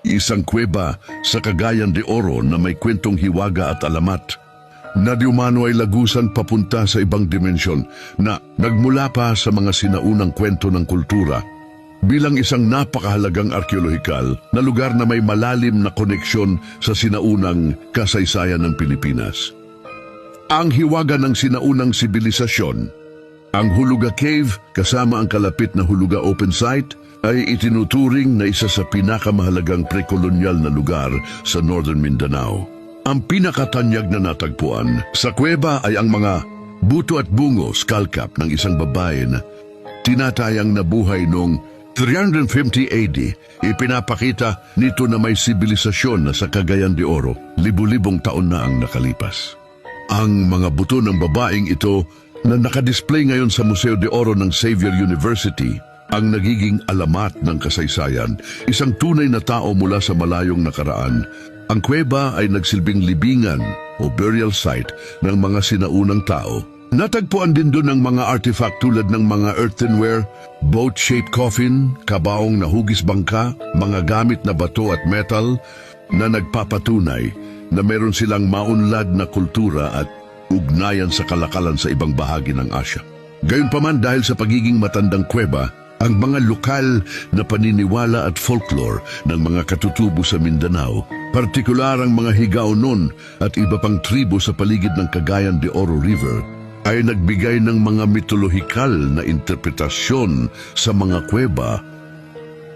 Isang kuweba sa Cagayan de Oro na may kwentong hiwaga at alamat, na di umano ay lagusan papunta sa ibang dimensyon na nagmula pa sa mga sinaunang kwento ng kultura, bilang isang napakahalagang arkeolohikal na lugar na may malalim na koneksyon sa sinaunang kasaysayan ng Pilipinas. Ang hiwaga ng sinaunang sibilisasyon, ang Huluga Cave kasama ang kalapit na Huluga Open Site, ay itinuturing na isa sa pinakamahalagang prekolonyal na lugar sa Northern Mindanao. Ang pinakatanyag na natagpuan sa kuweba ay ang mga buto at bungo skull cap ng isang babae na tinatayang nabuhay noong 350 AD. Ipinapakita nito na may sibilisasyon na sa Cagayan de Oro, libu-libong taon na ang nakalipas. Ang mga buto ng babaeng ito na nakadisplay ngayon sa Museo de Oro ng Xavier University ang nagiging alamat ng kasaysayan, isang tunay na tao mula sa malayong nakaraan. Ang kuweba ay nagsilbing libingan o burial site ng mga sinaunang tao. Natagpuan din doon ang mga artifact tulad ng mga earthenware, boat-shaped coffin, kabaong na hugis bangka, mga gamit na bato at metal na nagpapatunay na meron silang maunlad na kultura at ugnayan sa kalakalan sa ibang bahagi ng Asya. Gayunpaman, dahil sa pagiging matandang kuweba, ang mga lokal na paniniwala at folklore ng mga katutubo sa Mindanao, partikular ang mga Higaonon at iba pang tribo sa paligid ng Cagayan de Oro River, ay nagbigay ng mga mitolohikal na interpretasyon sa mga kuweba.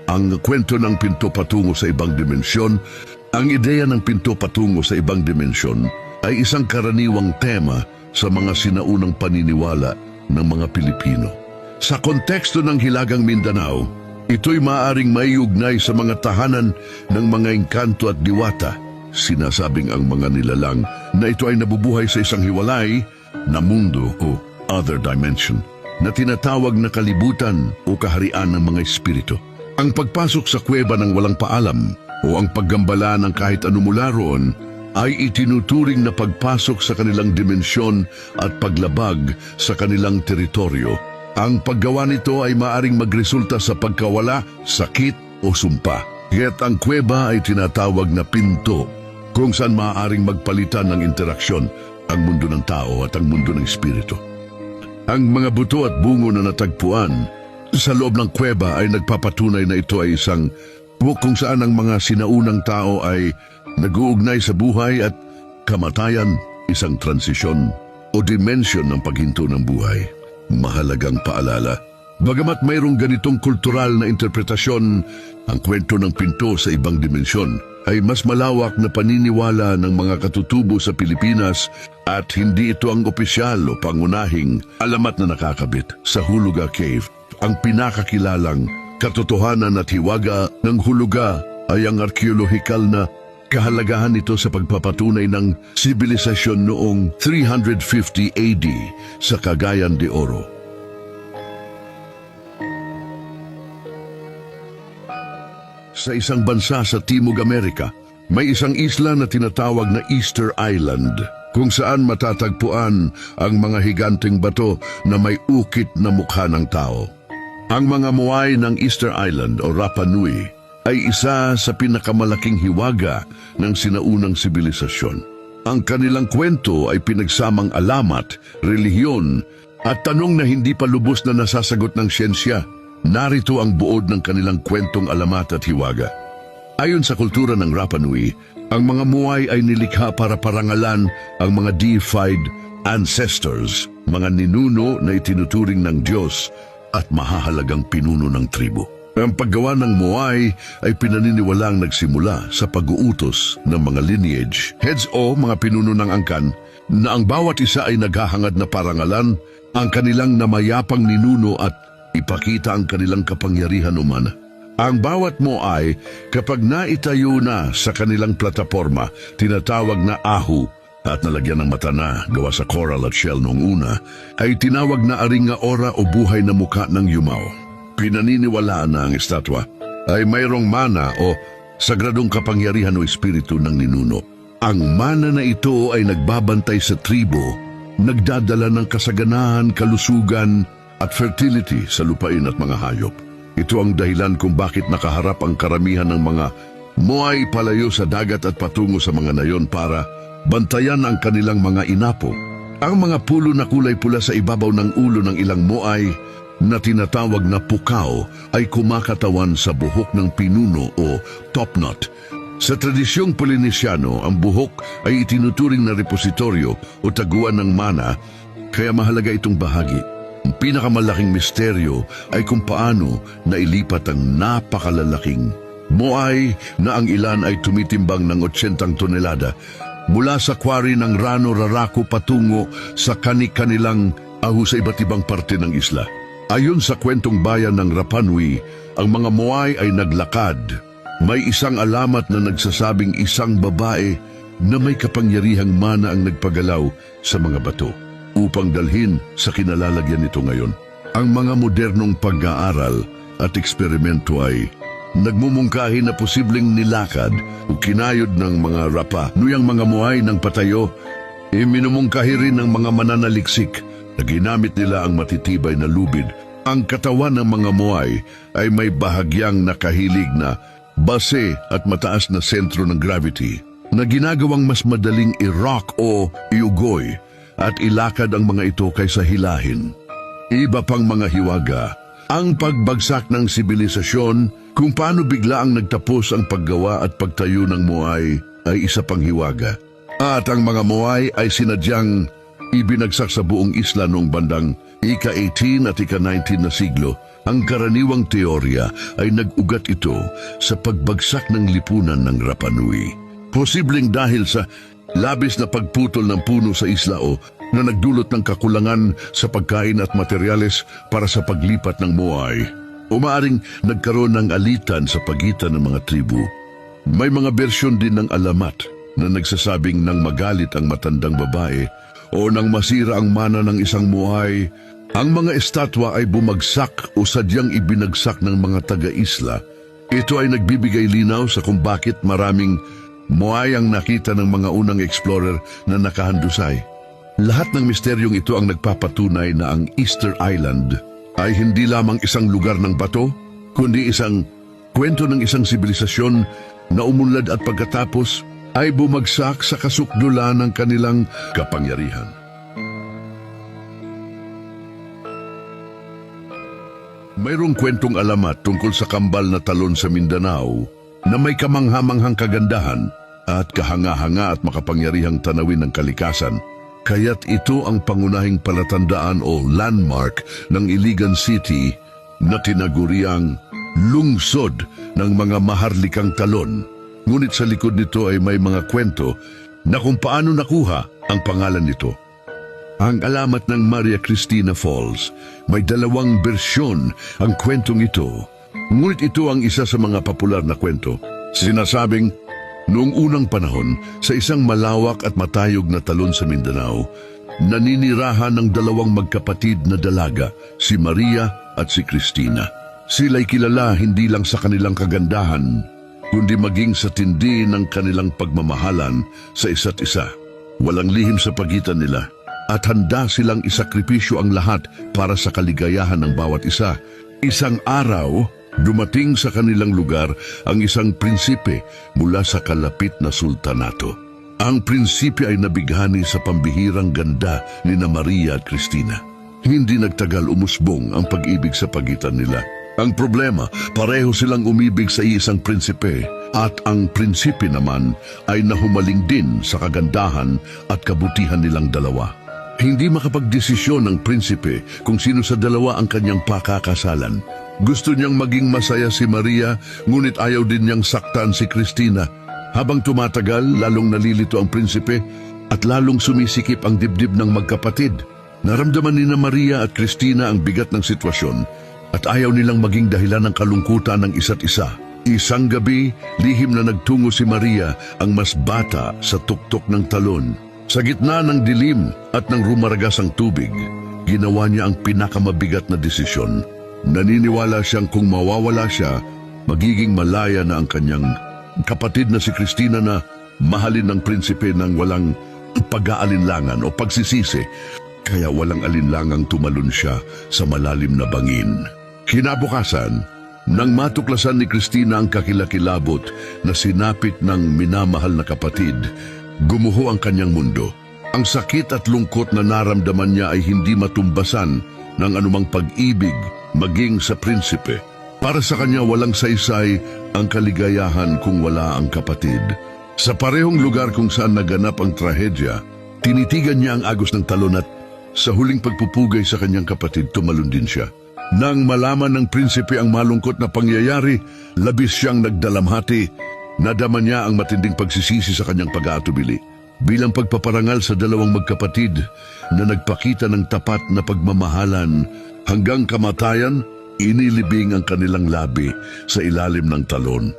Ang kwento ng pinto patungo sa ibang dimensyon, ang ideya ng pinto patungo sa ibang dimensyon ay isang karaniwang tema sa mga sinaunang paniniwala ng mga Pilipino. Sa konteksto ng Hilagang Mindanao, ito'y maaaring maiugnay sa mga tahanan ng mga engkanto at diwata. Sinasabing ang mga nilalang na ito ay nabubuhay sa isang hiwalay na mundo o other dimension na tinatawag na kalibutan o kaharian ng mga espiritu. Ang pagpasok sa kuweba ng walang paalam o ang paggambala ng kahit ano mula roon ay itinuturing na pagpasok sa kanilang dimensyon at paglabag sa kanilang teritoryo. Ang paggawa nito ay maaring magresulta sa pagkawala, sakit o sumpa. Kaya't ang kuweba ay tinatawag na pinto, kung saan maaaring magpalitan ng interaksyon ang mundo ng tao at ang mundo ng espiritu. Ang mga buto at bungo na natagpuan sa loob ng kuweba ay nagpapatunay na ito ay isang kung saan ang mga sinaunang tao ay nag-uugnay sa buhay at kamatayan, isang transisyon o dimensyon ng paghinto ng buhay. Mahalagang paalala, bagamat mayroong ganitong kultural na interpretasyon, ang kwento ng pinto sa ibang dimensyon ay mas malawak na paniniwala ng mga katutubo sa Pilipinas at hindi ito ang opisyal o pangunahing alamat na nakakabit. Sa Huluga Cave, ang pinakakilalang katotohanan at hiwaga ng Huluga ay ang arkeolohikal na kahalagahan nito sa pagpapatunay ng sibilisasyon noong 350 AD sa Cagayan de Oro. Sa isang bansa sa Timog Amerika, may isang isla na tinatawag na Easter Island, kung saan matatagpuan ang mga higanteng bato na may ukit na mukha ng tao. Ang mga Moai ng Easter Island o Rapa Nui ay isa sa pinakamalaking hiwaga ng sinaunang sibilisasyon. Ang kanilang kwento ay pinagsamang alamat, relihiyon, at tanong na hindi pa lubos na nasasagot ng siyensya. Narito ang buod ng kanilang kwentong alamat at hiwaga. Ayon sa kultura ng Rapa Nui, ang mga Moai ay nilikha para parangalan ang mga deified ancestors, mga ninuno na itinuturing ng Diyos at mahahalagang pinuno ng tribo. Ang paggawa ng Moai ay pinaniniwalang nagsimula sa pag-uutos ng mga lineage, heads o mga pinuno ng angkan, na ang bawat isa ay naghahangad na parangalan ang kanilang namayapang ninuno at ipakita ang kanilang kapangyarihan umana. Ang bawat Moai, kapag naitayo na sa kanilang plataporma, tinatawag na ahu, at nalagyan ng mata na gawa sa coral at shell noong una, ay tinawag na aringa ora o buhay na muka ng yumaw. Pinaniniwalaan na ang estatwa ay mayroong mana o sagradong kapangyarihan o espiritu ng ninuno. Ang mana na ito ay nagbabantay sa tribo, nagdadala ng kasaganahan, kalusugan at fertility sa lupain at mga hayop. Ito ang dahilan kung bakit nakaharap ang karamihan ng mga Moai palayo sa dagat at patungo sa mga nayon para bantayan ang kanilang mga inapo. Ang mga pulo na kulay pula sa ibabaw ng ulo ng ilang Moai na tinatawag na pukaw ay kumakatawan sa buhok ng pinuno o topknot. Sa tradisyong Polinesiano, ang buhok ay itinuturing na repositoryo o taguan ng mana, kaya mahalaga itong bahagi. Ang pinakamalaking misteryo ay kung paano nailipat ang napakalalaking Moai na ang ilan ay tumitimbang ng 80 tonelada mula sa quarry ng Rano Raraku patungo sa kani-kanilang sa iba't ibang parte ng isla. Ayon sa kwentong bayan ng Rapa Nui, ang mga Moai ay naglakad. May isang alamat na nagsasabing isang babae na may kapangyarihang mana ang nagpagalaw sa mga bato upang dalhin sa kinalalagyan nito ngayon. Ang mga modernong pag-aaral at eksperimento ay nagmumungkahi na posibleng nilakad o kinayod ng mga Rapa Nui ang mga Moai ng patayo. Minumungkahi rin ng mga mananaliksik na ginamit nila ang matitibay na lubid. Ang katawan ng mga Moai ay may bahagyang nakahilig na base at mataas na sentro ng gravity na ginagawang mas madaling i-rock o iugoy at ilakad ang mga ito kaysa hilahin. Iba pang mga hiwaga, ang pagbagsak ng sibilisasyon, kung paano biglaang nagtapos ang paggawa at pagtayo ng Moai ay isa pang hiwaga. At ang mga Moai ay sinadyang ibinagsak sa buong isla noong bandang ika-18 at ika-19 na siglo. Ang karaniwang teorya ay nag-ugat ito sa pagbagsak ng lipunan ng Rapa Nui. Posibleng dahil sa labis na pagputol ng puno sa isla o na nagdulot ng kakulangan sa pagkain at materyales para sa paglipat ng Moai. O maaring nagkaroon ng alitan sa pagitan ng mga tribu. May mga bersyon din ng alamat na nagsasabing nang magalit ang matandang babae o nang masira ang mana ng isang Moai, ang mga estatwa ay bumagsak o sadyang ibinagsak ng mga taga-isla. Ito ay nagbibigay linaw sa kung bakit maraming Moai ang nakita ng mga unang explorer na nakahandusay. Lahat ng misteryong ito ang nagpapatunay na ang Easter Island ay hindi lamang isang lugar ng bato, kundi isang kwento ng isang sibilisasyon na umunlad at pagkatapos ay bumagsak sa kasukdulan ng kanilang kapangyarihan. Mayroong kwentong alamat tungkol sa kambal na talon sa Mindanao na may kamanghamanghang kagandahan at kahanga-hanga at makapangyarihang tanawin ng kalikasan. Kaya't ito ang pangunahing palatandaan o landmark ng Iligan City na tinaguriang lungsod ng mga maharlikang talon. Ngunit sa likod nito ay may mga kwento na kung paano nakuha ang pangalan nito. Ang alamat ng Maria Cristina Falls, may dalawang bersyon ang kwentong ito. Ngunit ito ang isa sa mga popular na kwento. Sinasabing, noong unang panahon, sa isang malawak at matayog na talon sa Mindanao, naninirahan ng dalawang magkapatid na dalaga, si Maria at si Cristina. Sila'y kilala hindi lang sa kanilang kagandahan, kundi maging sa tindi ng kanilang pagmamahalan sa isa't isa. Walang lihim sa pagitan nila, at handa silang isakripisyo ang lahat para sa kaligayahan ng bawat isa. Isang araw, dumating sa kanilang lugar ang isang prinsipe mula sa kalapit na sultanato. Ang prinsipe ay nabighani sa pambihirang ganda ni Maria at Cristina. Hindi nagtagal umusbong ang pag-ibig sa pagitan nila. Ang problema, pareho silang umibig sa isang prinsipe at ang prinsipe naman ay nahumaling din sa kagandahan at kabutihan nilang dalawa. Hindi makapagdesisyon ng prinsipe kung sino sa dalawa ang kanyang pakakasalan. Gusto niyang maging masaya si Maria, ngunit ayaw din niyang saktan si Cristina. Habang tumatagal, lalong nalilito ang prinsipe at lalong sumisikip ang dibdib ng magkapatid. Naramdaman ni Maria at Cristina ang bigat ng sitwasyon at ayaw nilang maging dahilan ng kalungkutan ng isa't isa. Isang gabi, lihim na nagtungo si Maria, ang mas bata, sa tuktok ng talon. Sa gitna ng dilim at ng rumaragas ang tubig, ginawa niya ang pinakamabigat na desisyon. Naniniwala siyang kung mawawala siya, magiging malaya na ang kanyang kapatid na si Cristina na mahalin ng prinsipe ng walang pag-aalinlangan o pagsisisi. Kaya walang alinlangang tumalon siya sa malalim na bangin. Kinabukasan, Nang matuklasan ni Christina ang kakilakilabot na sinapit ng minamahal na kapatid, gumuho ang kanyang mundo. Ang sakit at lungkot na naramdaman niya ay hindi matumbasan ng anumang pag-ibig maging sa prinsipe. Para sa kanya walang saysay ang kaligayahan kung wala ang kapatid. Sa parehong lugar kung saan naganap ang trahedya, tinitigan niya ang agos ng talon at sa huling pagpupugay sa kanyang kapatid, tumalon din siya. Nang malaman ng prinsipe ang malungkot na pangyayari, labis siyang nagdalamhati. Nadama niya ang matinding pagsisisi sa kanyang pag-aatubili. Bilang pagpaparangal sa dalawang magkapatid na nagpakita ng tapat na pagmamahalan hanggang kamatayan, inilibing ang kanilang labi sa ilalim ng talon.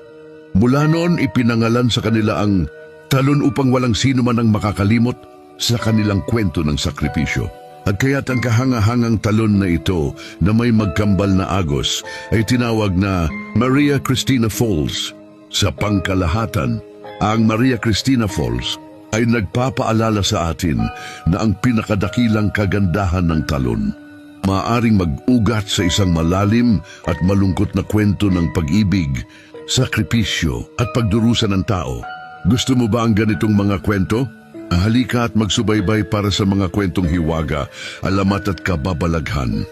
Mula noon, ipinangalan sa kanila ang talon upang walang sino man ang makakalimot sa kanilang kwento ng sakripisyo. At kaya't ang kahangahangang talon na ito na may magkambal na agos ay tinawag na Maria Cristina Falls. Sa pangkalahatan, ang Maria Cristina Falls ay nagpapaalala sa atin na ang pinakadakilang kagandahan ng talon maaaring mag-ugat sa isang malalim at malungkot na kwento ng pag-ibig, sakripisyo at pagdurusa ng tao. Gusto mo ba ang ganitong mga kwento? Halika at magsubaybay para sa mga kwentong hiwaga, alamat at kababalaghan.